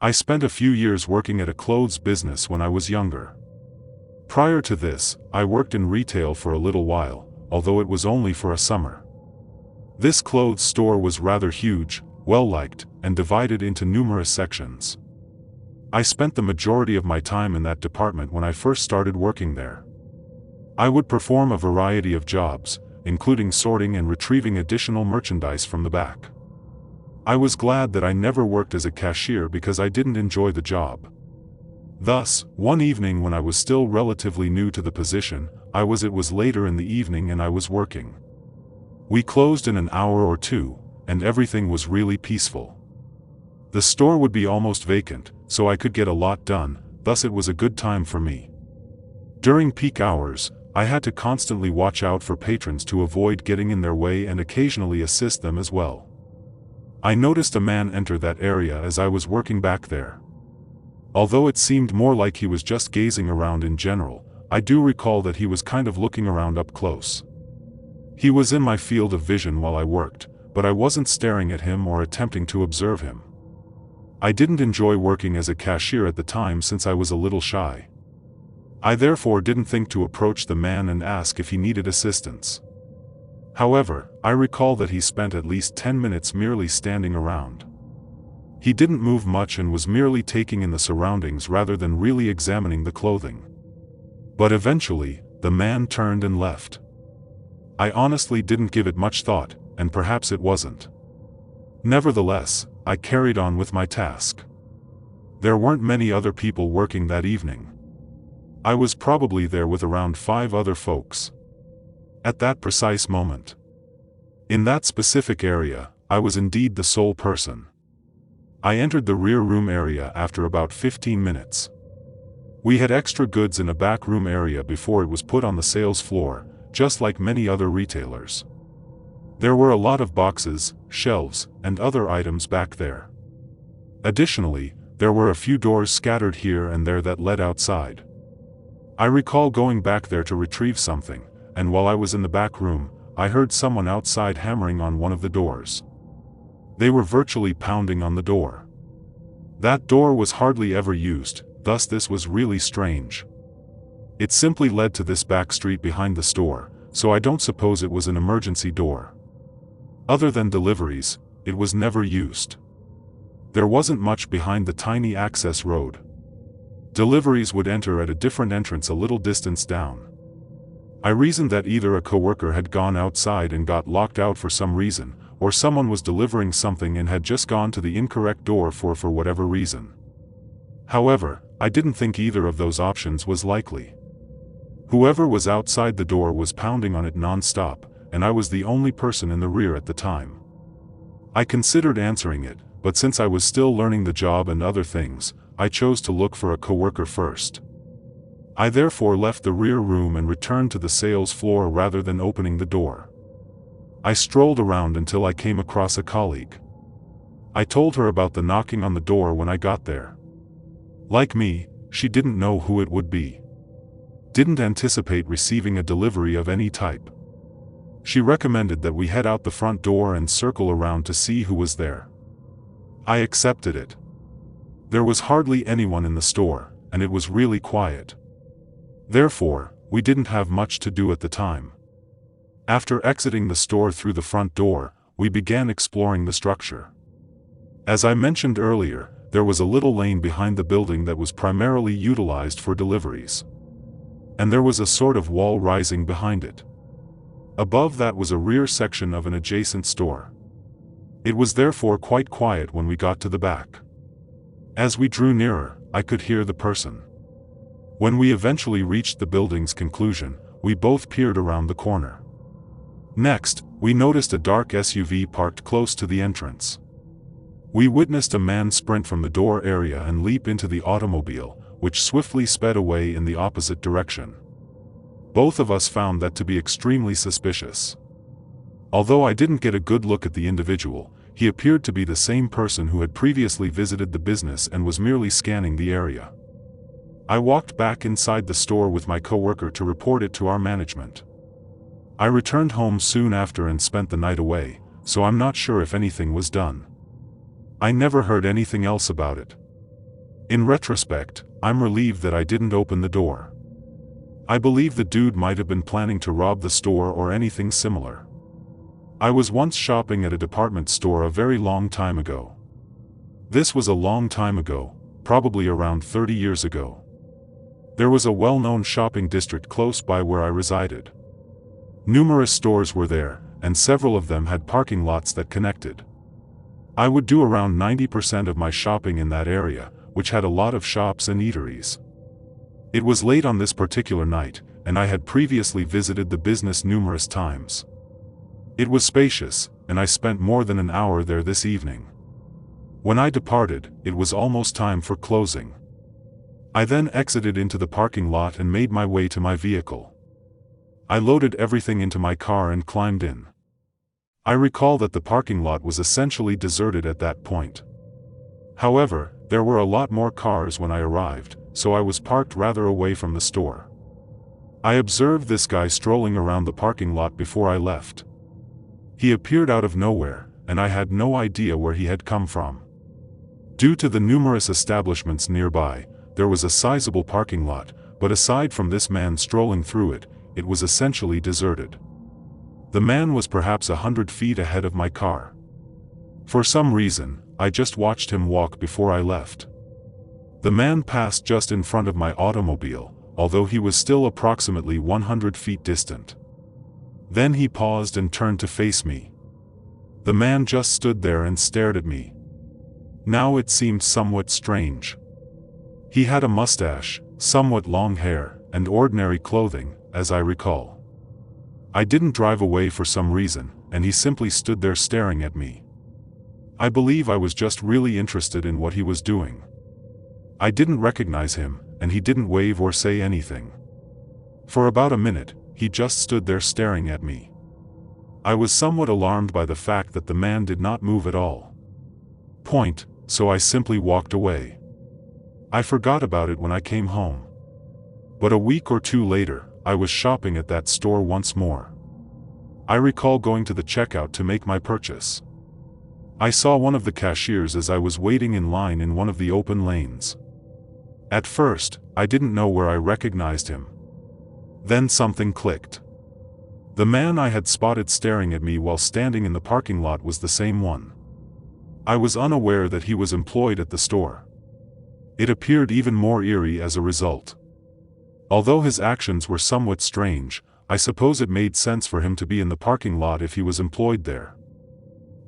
I spent a few years working at a clothes business when I was younger. Prior to this, I worked in retail for a little while, although it was only for a summer. This clothes store was rather huge, well-liked, and divided into numerous sections. I spent the majority of my time in that department when I first started working there. I would perform a variety of jobs, including sorting and retrieving additional merchandise from the back. I was glad that I never worked as a cashier because I didn't enjoy the job. Thus, one evening when I was still relatively new to the position, it was later in the evening and I was working. We closed in an hour or two, and everything was really peaceful. The store would be almost vacant, so I could get a lot done, thus it was a good time for me. During peak hours, I had to constantly watch out for patrons to avoid getting in their way and occasionally assist them as well. I noticed a man enter that area as I was working back there. Although it seemed more like he was just gazing around in general, I do recall that he was kind of looking around up close. He was in my field of vision while I worked, but I wasn't staring at him or attempting to observe him. I didn't enjoy working as a cashier at the time since I was a little shy. I therefore didn't think to approach the man and ask if he needed assistance. However, I recall that he spent at least 10 minutes merely standing around. He didn't move much and was merely taking in the surroundings rather than really examining the clothing. But eventually, the man turned and left. I honestly didn't give it much thought, and perhaps it wasn't. Nevertheless, I carried on with my task. There weren't many other people working that evening. I was probably there with around 5 other folks. At that precise moment. In that specific area, I was indeed the sole person. I entered the rear room area after about 15 minutes. We had extra goods in a back room area before it was put on the sales floor, just like many other retailers. There were a lot of boxes, shelves, and other items back there. Additionally, there were a few doors scattered here and there that led outside. I recall going back there to retrieve something, and while I was in the back room, I heard someone outside hammering on one of the doors. They were virtually pounding on the door. That door was hardly ever used, thus this was really strange. It simply led to this back street behind the store, so I don't suppose it was an emergency door. Other than deliveries, it was never used. There wasn't much behind the tiny access road. Deliveries would enter at a different entrance a little distance down. I reasoned that either a coworker had gone outside and got locked out for some reason, or someone was delivering something and had just gone to the incorrect door for whatever reason. However, I didn't think either of those options was likely. Whoever was outside the door was pounding on it non-stop, and I was the only person in the rear at the time. I considered answering it, but since I was still learning the job and other things, I chose to look for a coworker first. I therefore left the rear room and returned to the sales floor rather than opening the door. I strolled around until I came across a colleague. I told her about the knocking on the door when I got there. Like me, she didn't know who it would be. Didn't anticipate receiving a delivery of any type. She recommended that we head out the front door and circle around to see who was there. I accepted it. There was hardly anyone in the store, and it was really quiet. Therefore, we didn't have much to do at the time. After exiting the store through the front door, we began exploring the structure. As I mentioned earlier, there was a little lane behind the building that was primarily utilized for deliveries. And there was a sort of wall rising behind it. Above that was a rear section of an adjacent store. It was therefore quite quiet when we got to the back. As we drew nearer, I could hear the person. When we eventually reached the building's conclusion, we both peered around the corner. Next, we noticed a dark SUV parked close to the entrance. We witnessed a man sprint from the door area and leap into the automobile, which swiftly sped away in the opposite direction. Both of us found that to be extremely suspicious. Although I didn't get a good look at the individual, he appeared to be the same person who had previously visited the business and was merely scanning the area. I walked back inside the store with my coworker to report it to our management. I returned home soon after and spent the night away, so I'm not sure if anything was done. I never heard anything else about it. In retrospect, I'm relieved that I didn't open the door. I believe the dude might have been planning to rob the store or anything similar. I was once shopping at a department store a very long time ago. This was a long time ago, probably around 30 years ago. There was a well-known shopping district close by where I resided. Numerous stores were there, and several of them had parking lots that connected. I would do around 90% of my shopping in that area, which had a lot of shops and eateries. It was late on this particular night, and I had previously visited the business numerous times. It was spacious, and I spent more than an hour there this evening. When I departed, it was almost time for closing. I then exited into the parking lot and made my way to my vehicle. I loaded everything into my car and climbed in. I recall that the parking lot was essentially deserted at that point. However, there were a lot more cars when I arrived, so I was parked rather away from the store. I observed this guy strolling around the parking lot before I left. He appeared out of nowhere, and I had no idea where he had come from. Due to the numerous establishments nearby, there was a sizable parking lot, but aside from this man strolling through it, it was essentially deserted. The man was perhaps 100 feet ahead of my car. For some reason, I just watched him walk before I left. The man passed just in front of my automobile, although he was still approximately 100 feet distant. Then he paused and turned to face me. The man just stood there and stared at me. Now it seemed somewhat strange. He had a mustache, somewhat long hair, and ordinary clothing, as I recall. I didn't drive away for some reason, and he simply stood there staring at me. I believe I was just really interested in what he was doing. I didn't recognize him, and he didn't wave or say anything. For about a minute, he just stood there staring at me. I was somewhat alarmed by the fact that the man did not move at all. So I simply walked away. I forgot about it when I came home. But a week or two later, I was shopping at that store once more. I recall going to the checkout to make my purchase. I saw one of the cashiers as I was waiting in line in one of the open lanes. At first, I didn't know where I recognized him. Then something clicked. The man I had spotted staring at me while standing in the parking lot was the same one. I was unaware that he was employed at the store. It appeared even more eerie as a result. Although his actions were somewhat strange, I suppose it made sense for him to be in the parking lot if he was employed there.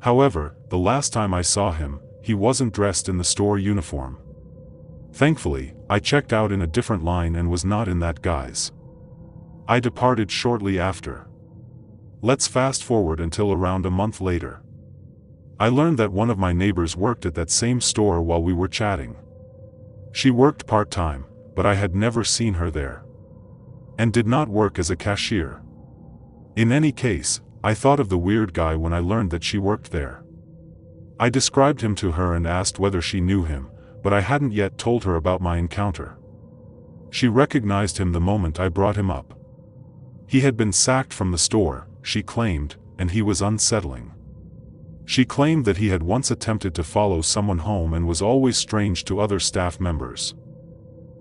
However, the last time I saw him, he wasn't dressed in the store uniform. Thankfully, I checked out in a different line and was not in that guise. I departed shortly after. Let's fast forward until around a month later. I learned that one of my neighbors worked at that same store while we were chatting. She worked part-time, but I had never seen her there. And did not work as a cashier. In any case, I thought of the weird guy when I learned that she worked there. I described him to her and asked whether she knew him, but I hadn't yet told her about my encounter. She recognized him the moment I brought him up. He had been sacked from the store, she claimed, and he was unsettling. She claimed that he had once attempted to follow someone home and was always strange to other staff members.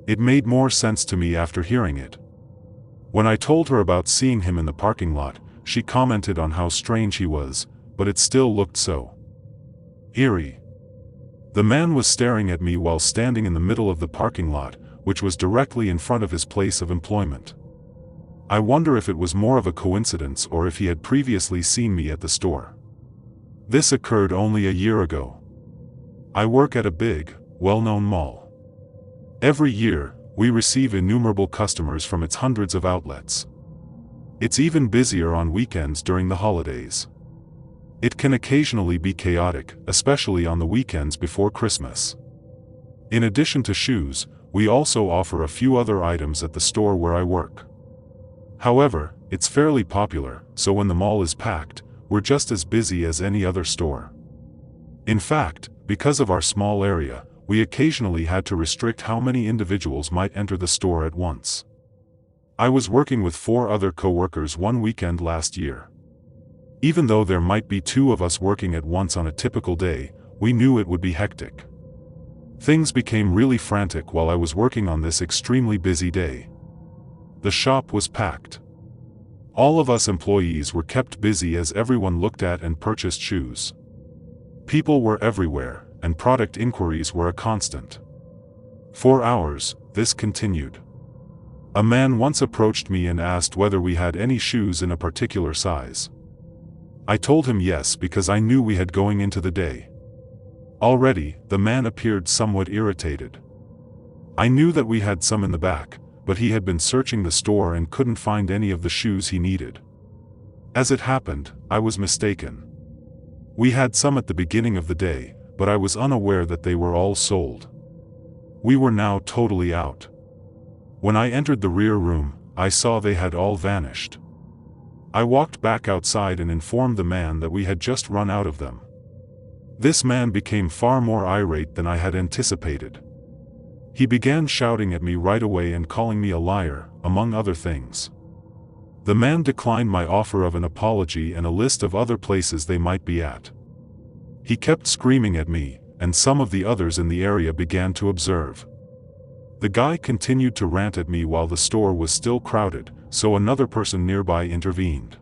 It made more sense to me after hearing it. When I told her about seeing him in the parking lot, she commented on how strange he was, but it still looked so eerie. The man was staring at me while standing in the middle of the parking lot, which was directly in front of his place of employment. I wonder if it was more of a coincidence or if he had previously seen me at the store. This occurred only a year ago. I work at a big, well-known mall. Every year, we receive innumerable customers from its hundreds of outlets. It's even busier on weekends during the holidays. It can occasionally be chaotic, especially on the weekends before Christmas. In addition to shoes, we also offer a few other items at the store where I work. However, it's fairly popular, so when the mall is packed, we're just as busy as any other store. In fact, because of our small area, we occasionally had to restrict how many individuals might enter the store at once. I was working with 4 other co-workers one weekend last year. Even though there might be 2 of us working at once on a typical day, we knew it would be hectic. Things became really frantic while I was working on this extremely busy day. The shop was packed. All of us employees were kept busy as everyone looked at and purchased shoes. People were everywhere, and product inquiries were a constant. For hours, this continued. A man once approached me and asked whether we had any shoes in a particular size. I told him yes because I knew we had going into the day. Already, the man appeared somewhat irritated. I knew that we had some in the back, but he had been searching the store and couldn't find any of the shoes he needed. As it happened, I was mistaken. We had some at the beginning of the day, but I was unaware that they were all sold. We were now totally out. When I entered the rear room, I saw they had all vanished. I walked back outside and informed the man that we had just run out of them. This man became far more irate than I had anticipated. He began shouting at me right away and calling me a liar, among other things. The man declined my offer of an apology and a list of other places they might be at. He kept screaming at me, and some of the others in the area began to observe. The guy continued to rant at me while the store was still crowded, so another person nearby intervened.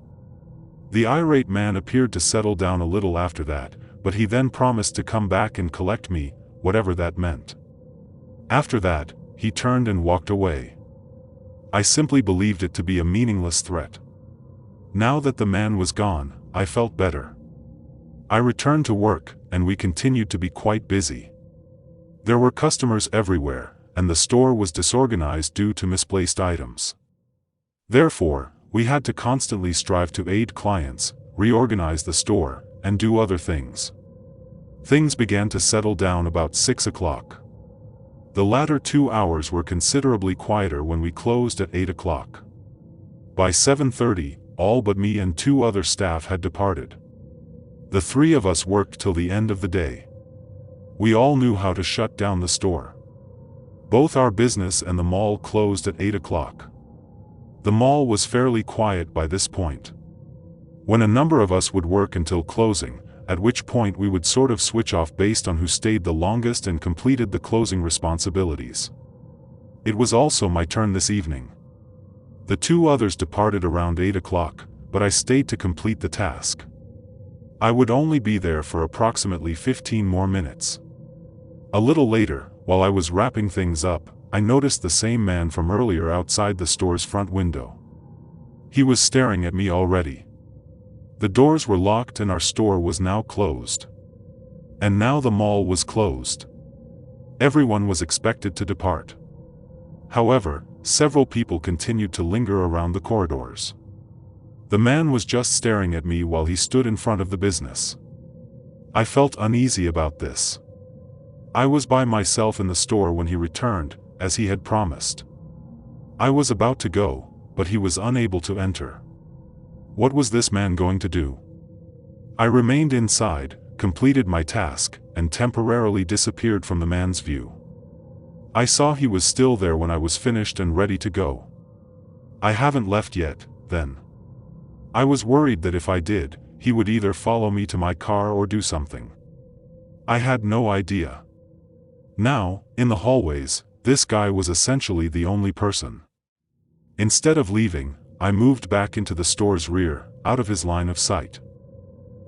The irate man appeared to settle down a little after that, but he then promised to come back and collect me, whatever that meant. After that, he turned and walked away. I simply believed it to be a meaningless threat. Now that the man was gone, I felt better. I returned to work, and we continued to be quite busy. There were customers everywhere, and the store was disorganized due to misplaced items. Therefore, we had to constantly strive to aid clients, reorganize the store, and do other things. Things began to settle down about 6 o'clock. The latter 2 hours were considerably quieter when we closed at 8 o'clock. By 7:30, all but me and 2 other staff had departed. The 3 of us worked till the end of the day. We all knew how to shut down the store. Both our business and the mall closed at 8 o'clock. The mall was fairly quiet by this point. When a number of us would work until closing, at which point we would sort of switch off based on who stayed the longest and completed the closing responsibilities. It was also my turn this evening. The 2 others departed around 8 o'clock, but I stayed to complete the task. I would only be there for approximately 15 more minutes. A little later, while I was wrapping things up, I noticed the same man from earlier outside the store's front window. He was staring at me already. The doors were locked and our store was now closed. And now the mall was closed. Everyone was expected to depart. However, several people continued to linger around the corridors. The man was just staring at me while he stood in front of the business. I felt uneasy about this. I was by myself in the store when he returned, as he had promised. I was about to go, but he was unable to enter. What was this man going to do? I remained inside, completed my task, and temporarily disappeared from the man's view. I saw he was still there when I was finished and ready to go. I haven't left yet, then. I was worried that if I did, he would either follow me to my car or do something. I had no idea. Now, in the hallways, this guy was essentially the only person. Instead of leaving, I moved back into the store's rear, out of his line of sight.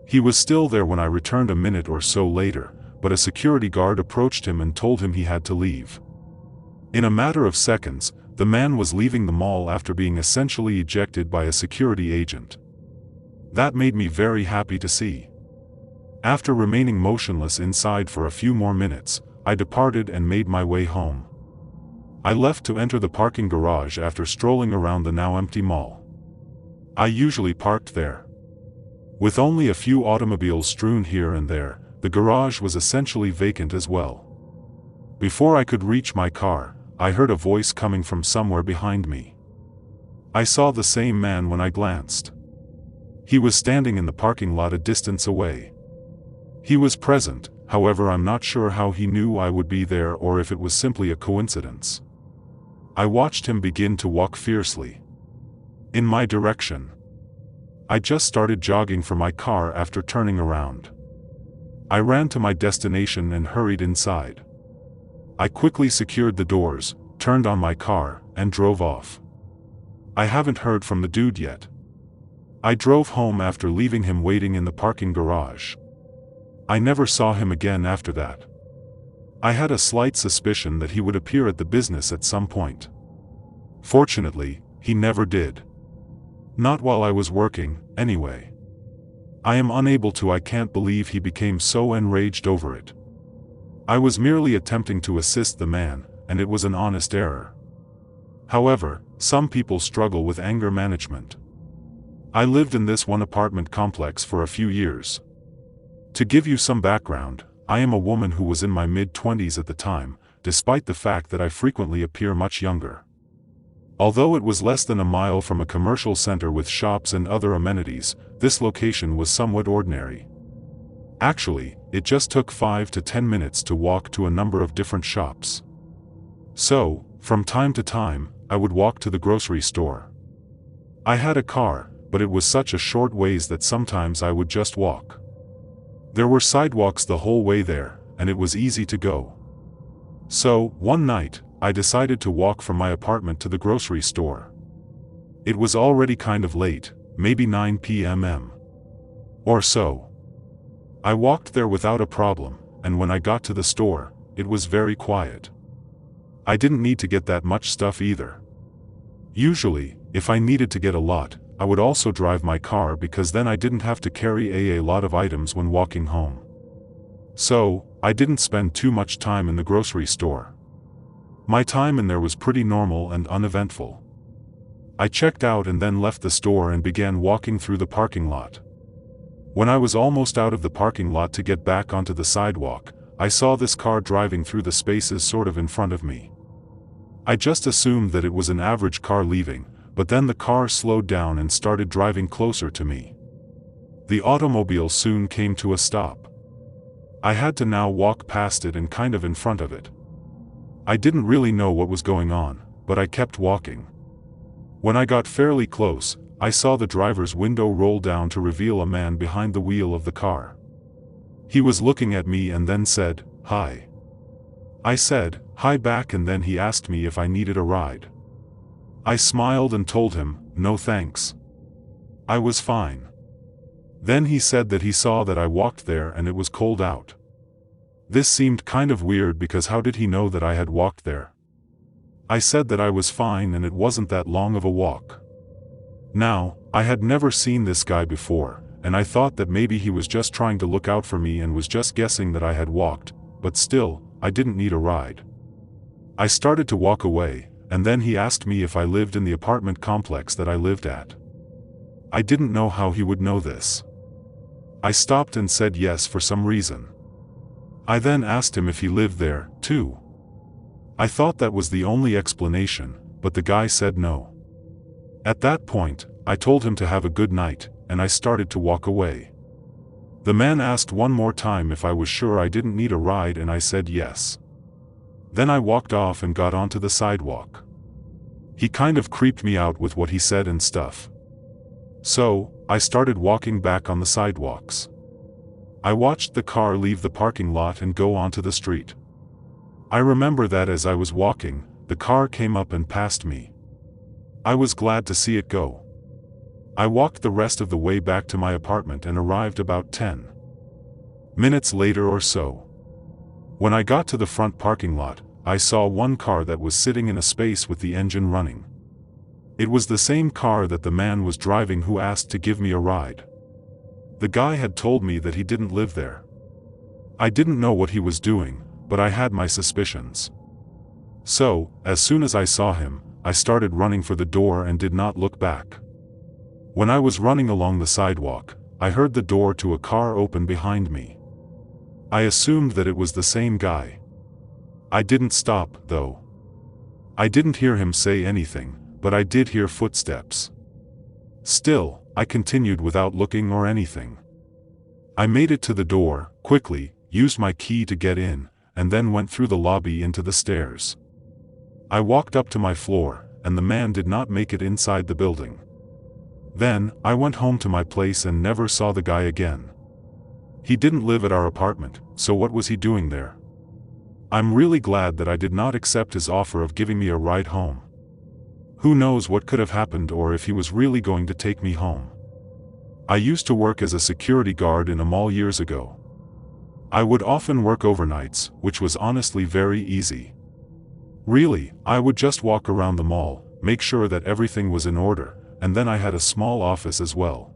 He was still there when I returned a minute or so later, but a security guard approached him and told him he had to leave. In a matter of seconds, the man was leaving the mall after being essentially ejected by a security agent. That made me very happy to see. After remaining motionless inside for a few more minutes, I departed and made my way home. I left to enter the parking garage after strolling around the now empty mall. I usually parked there. With only a few automobiles strewn here and there, the garage was essentially vacant as well. Before I could reach my car, I heard a voice coming from somewhere behind me. I saw the same man when I glanced. He was standing in the parking lot a distance away. He was present, however I'm not sure how he knew I would be there or if it was simply a coincidence. I watched him begin to walk fiercely in my direction. I just started jogging for my car after turning around. I ran to my destination and hurried inside. I quickly secured the doors, turned on my car, and drove off. I haven't heard from the dude yet. I drove home after leaving him waiting in the parking garage. I never saw him again after that. I had a slight suspicion that he would appear at the business at some point. Fortunately, he never did. Not while I was working, anyway. I am unable to. I can't believe he became so enraged over it. I was merely attempting to assist the man, and it was an honest error. However, some people struggle with anger management. I lived in this one apartment complex for a few years. To give you some background, I am a woman who was in my mid-20s at the time, despite the fact that I frequently appear much younger. Although it was less than a mile from a commercial center with shops and other amenities, this location was somewhat ordinary. Actually, it just took 5 to 10 minutes to walk to a number of different shops. So, from time to time, I would walk to the grocery store. I had a car, but it was such a short ways that sometimes I would just walk. There were sidewalks the whole way there, and it was easy to go. So, one night, I decided to walk from my apartment to the grocery store. It was already kind of late, maybe 9 p.m. or so. I walked there without a problem, and when I got to the store, it was very quiet. I didn't need to get that much stuff either. Usually, if I needed to get a lot, I would also drive my car because then I didn't have to carry a lot of items when walking home. So, I didn't spend too much time in the grocery store. My time in there was pretty normal and uneventful. I checked out and then left the store and began walking through the parking lot. When I was almost out of the parking lot to get back onto the sidewalk, I saw this car driving through the spaces sort of in front of me. I just assumed that it was an average car leaving, but then the car slowed down and started driving closer to me. The automobile soon came to a stop. I had to now walk past it and kind of in front of it. I didn't really know what was going on, but I kept walking. When I got fairly close, I saw the driver's window roll down to reveal a man behind the wheel of the car. He was looking at me and then said, "Hi." I said, "Hi" back, and then he asked me if I needed a ride. I smiled and told him, "No thanks. I was fine." Then he said that he saw that I walked there and it was cold out. This seemed kind of weird because how did he know that I had walked there? I said that I was fine and it wasn't that long of a walk. Now, I had never seen this guy before, and I thought that maybe he was just trying to look out for me and was just guessing that I had walked, but still, I didn't need a ride. I started to walk away, and then he asked me if I lived in the apartment complex that I lived at. I didn't know how he would know this. I stopped and said yes for some reason. I then asked him if he lived there, too. I thought that was the only explanation, but the guy said no. At that point, I told him to have a good night, and I started to walk away. The man asked one more time if I was sure I didn't need a ride, and I said yes. Then I walked off and got onto the sidewalk. He kind of creeped me out with what he said and stuff. So, I started walking back on the sidewalks. I watched the car leave the parking lot and go onto the street. I remember that as I was walking, the car came up and passed me. I was glad to see it go. I walked the rest of the way back to my apartment and arrived about 10 minutes later or so. When I got to the front parking lot, I saw one car that was sitting in a space with the engine running. It was the same car that the man was driving who asked to give me a ride. The guy had told me that he didn't live there. I didn't know what he was doing, but I had my suspicions. So, as soon as I saw him, I started running for the door and did not look back. When I was running along the sidewalk, I heard the door to a car open behind me. I assumed that it was the same guy. I didn't stop, though. I didn't hear him say anything, but I did hear footsteps. Still, I continued without looking or anything. I made it to the door, quickly, used my key to get in, and then went through the lobby into the stairs. I walked up to my floor, and the man did not make it inside the building. Then, I went home to my place and never saw the guy again. He didn't live at our apartment, so what was he doing there? I'm really glad that I did not accept his offer of giving me a ride home. Who knows what could have happened or if he was really going to take me home. I used to work as a security guard in a mall years ago. I would often work overnights, which was honestly very easy. Really, I would just walk around the mall, make sure that everything was in order, and then I had a small office as well.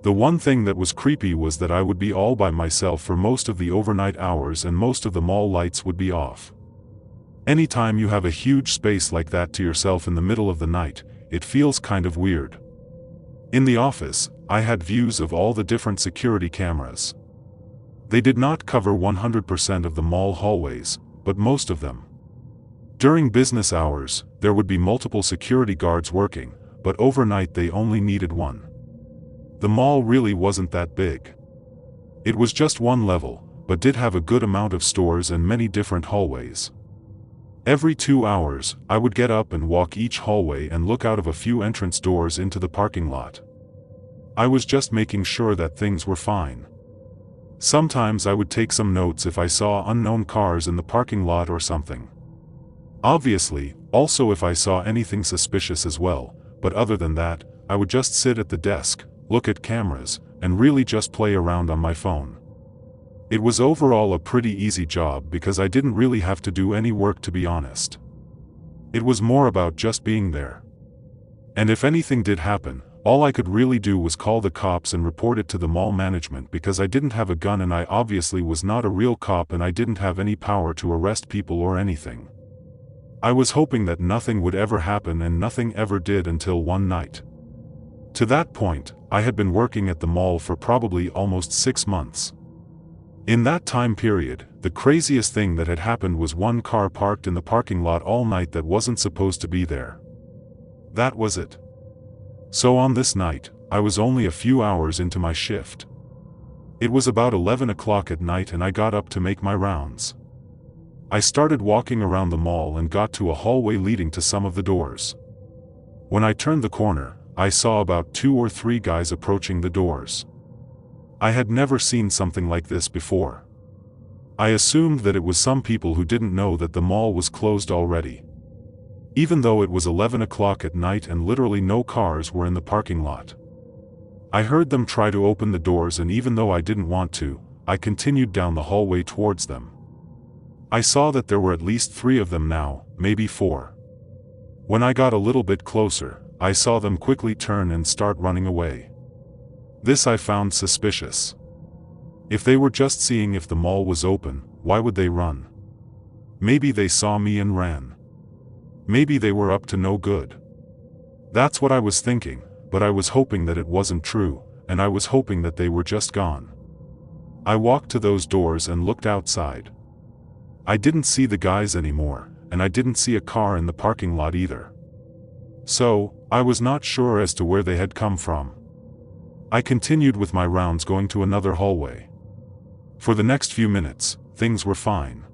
The one thing that was creepy was that I would be all by myself for most of the overnight hours and most of the mall lights would be off. Anytime you have a huge space like that to yourself in the middle of the night, it feels kind of weird. In the office, I had views of all the different security cameras. They did not cover 100% of the mall hallways, but most of them. During business hours, there would be multiple security guards working, but overnight they only needed one. The mall really wasn't that big. It was just one level, but did have a good amount of stores and many different hallways. Every 2 hours, I would get up and walk each hallway and look out of a few entrance doors into the parking lot. I was just making sure that things were fine. Sometimes I would take some notes if I saw unknown cars in the parking lot or something. Obviously, also if I saw anything suspicious as well, but other than that, I would just sit at the desk, look at cameras, and really just play around on my phone. It was overall a pretty easy job because I didn't really have to do any work, to be honest. It was more about just being there. And if anything did happen, all I could really do was call the cops and report it to the mall management because I didn't have a gun and I obviously was not a real cop and I didn't have any power to arrest people or anything. I was hoping that nothing would ever happen and nothing ever did until one night. To that point, I had been working at the mall for probably almost 6 months. In that time period, the craziest thing that had happened was one car parked in the parking lot all night that wasn't supposed to be there. That was it. So on this night, I was only a few hours into my shift. It was about 11 o'clock at night and I got up to make my rounds. I started walking around the mall and got to a hallway leading to some of the doors. When I turned the corner, I saw about 2 or 3 guys approaching the doors. I had never seen something like this before. I assumed that it was some people who didn't know that the mall was closed already. Even though it was 11 o'clock at night and literally no cars were in the parking lot. I heard them try to open the doors and even though I didn't want to, I continued down the hallway towards them. I saw that there were at least 3 of them now, maybe 4. When I got a little bit closer, I saw them quickly turn and start running away. This I found suspicious. If they were just seeing if the mall was open, why would they run? Maybe they saw me and ran. Maybe they were up to no good. That's what I was thinking, but I was hoping that it wasn't true, and I was hoping that they were just gone. I walked to those doors and looked outside. I didn't see the guys anymore, and I didn't see a car in the parking lot either. So, I was not sure as to where they had come from. I continued with my rounds going to another hallway. For the next few minutes, things were fine.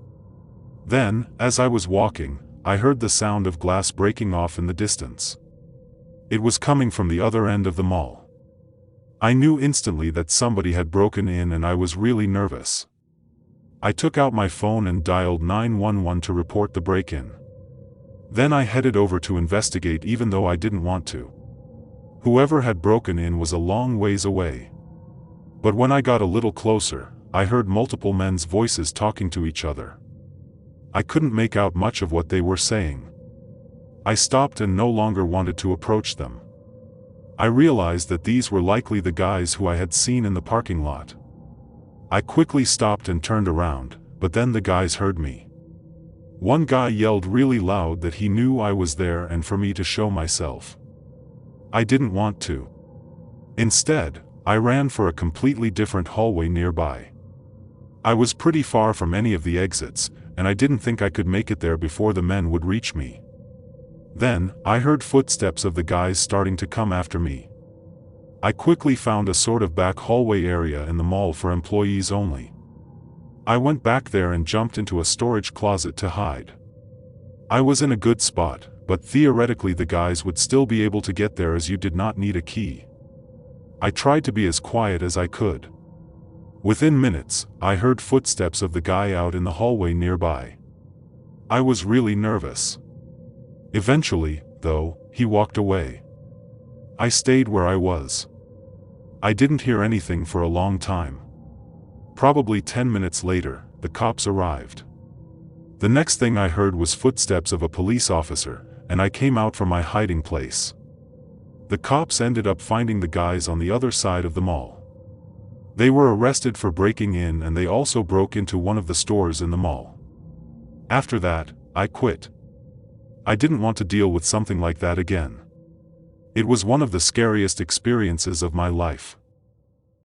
Then, as I was walking, I heard the sound of glass breaking off in the distance. It was coming from the other end of the mall. I knew instantly that somebody had broken in and I was really nervous. I took out my phone and dialed 911 to report the break-in. Then I headed over to investigate even though I didn't want to. Whoever had broken in was a long ways away. But when I got a little closer, I heard multiple men's voices talking to each other. I couldn't make out much of what they were saying. I stopped and no longer wanted to approach them. I realized that these were likely the guys who I had seen in the parking lot. I quickly stopped and turned around, but then the guys heard me. One guy yelled really loud that he knew I was there and for me to show myself. I didn't want to. Instead, I ran for a completely different hallway nearby. I was pretty far from any of the exits, and I didn't think I could make it there before the men would reach me. Then, I heard footsteps of the guys starting to come after me. I quickly found a sort of back hallway area in the mall for employees only. I went back there and jumped into a storage closet to hide. I was in a good spot, but theoretically the guys would still be able to get there as you did not need a key. I tried to be as quiet as I could. Within minutes, I heard footsteps of the guy out in the hallway nearby. I was really nervous. Eventually, though, he walked away. I stayed where I was. I didn't hear anything for a long time. Probably 10 minutes later, the cops arrived. The next thing I heard was footsteps of a police officer, and I came out from my hiding place. The cops ended up finding the guys on the other side of the mall. They were arrested for breaking in, and they also broke into one of the stores in the mall. After that, I quit. I didn't want to deal with something like that again. It was one of the scariest experiences of my life.